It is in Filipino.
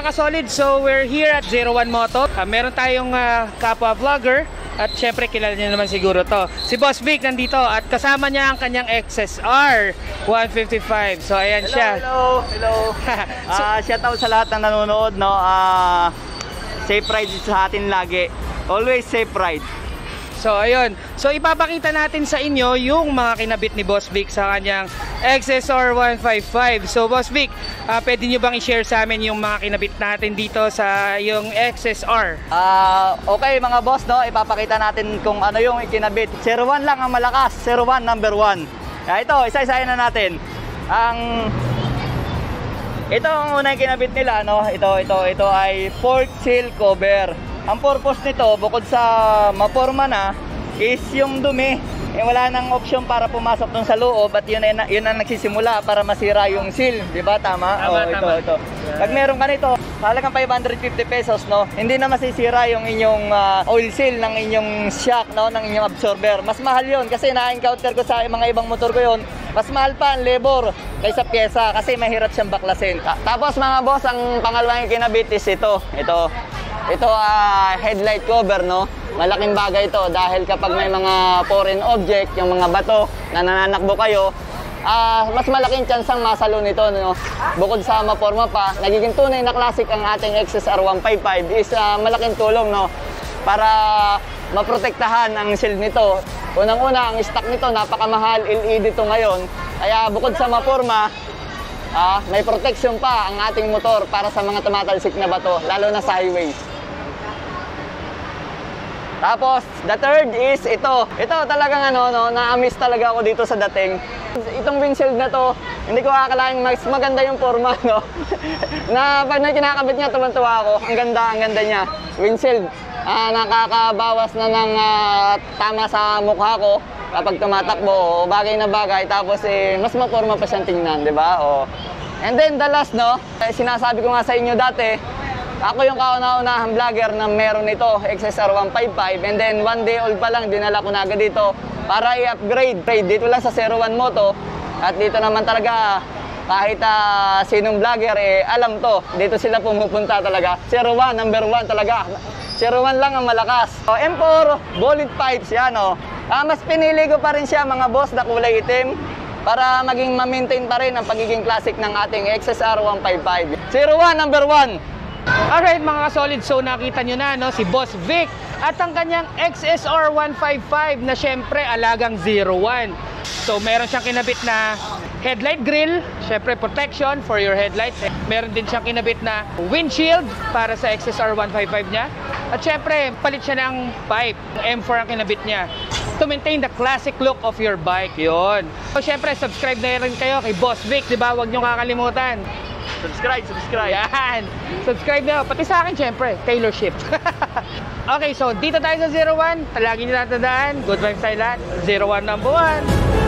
mga kasolid, so we're here at 01 Moto. Meron tayong kapwa vlogger at syempre kilala niyo naman siguro to. Si Boss Vic nandito at kasama niya ang kanyang XSR 155. So ayan siya. Hello. Shout out sa lahat ng nanonood, no. Safe ride sa atin lagi. Always safe ride. So ayun, so ipapakita natin sa inyo yung mga kinabit ni Boss Vic sa kanyang XSR 155. So Boss Vic, pwede nyo bang i-share sa amin yung mga kinabit natin dito sa yung XSR? Okay mga boss, no, ipapakita natin kung ano yung ikinabit. 01 lang ang malakas, 01 number 1. Ito, isa-isahin na natin. Ito ang unang kinabit nila, no. Ito ay port seal cover. Ang purpose nito, bukod sa maporma na, is yung dumi. Wala nang option para pumasok dun sa loob at yun ang nagsisimula para masira yung seal. Diba? Tama? Tama. Ito. Pag meron ka nito, halagang 550 pesos, no? Hindi na masisira yung inyong oil seal ng inyong shock, no? Ng inyong absorber. Mas mahal yun kasi na-encounter ko sa mga ibang motor ko yun. Mas mahal pa ang labor kaysa pyesa kasi mahirap siyang baklasin. Tapos mga boss, ang pangalawang kinabit is ito. Ito headlight cover, no? Malaking bagay ito dahil kapag may mga foreign object, yung mga bato na nananakbo kayo, mas malaking tsansang masalo nito, no? Bukod sa maporma pa, nagiging tunay na classic ang ating XSR 155 is malaking tulong, no? Para maprotektahan ang shield nito. Unang-una, ang stock nito napakamahal, LED ito ngayon. Kaya bukod sa maporma, may protection pa ang ating motor para sa mga tumatalsik na bato, lalo na sa highway. Tapos, the third is ito. Ito talagang na-amaze talaga ako dito sa dating. Itong windshield na to, hindi ko akalaing mas maganda yung forma, no? Na pag kinakabit niya, tuwan-tuwa ako. Ang ganda niya. Windshield, nakakabawas na ng tama sa mukha ko kapag tumatakbo. Bagay na bagay. Tapos, mas maporma pa siyang tingnan, di ba? And then, the last, no? Sinasabi ko nga sa inyo dati, ako yung kauna-unahang vlogger na meron ito, XSR 155. And then, one day old pa lang, dinala ko na agad dito para i-upgrade. Dito lang sa 01 Moto. At dito naman talaga, kahit sinong vlogger, alam to. Dito sila pumupunta talaga. 01, number 1 talaga. 01 lang ang malakas. M4, bullet pipes, yan o. Mas pinili ko pa rin siya mga boss na kulay itim para maging ma-maintain pa rin ang pagiging classic ng ating XSR 155. 01, number 1. Alright mga kasolid, so nakita nyo na, no, si Boss Vic at ang kanyang XSR 155 na syempre alagang 01. So meron siyang kinabit na headlight grill, syempre protection for your headlights. Meron din siyang kinabit na windshield para sa XSR 155 niya. At syempre palit siya ng pipe, M4 ang kinabit niya to maintain the classic look of your bike. Yun. So syempre subscribe na rin kayo kay Boss Vic, di ba? Huwag nyo kakalimutan. Subscribe. Yan. Subscribe na. Pati sa akin, syempre. Taylor Swift. Okay, so dito tayo sa 01. Lagi nyo natandaan. Good vibes tayo lahat. 01 number 1.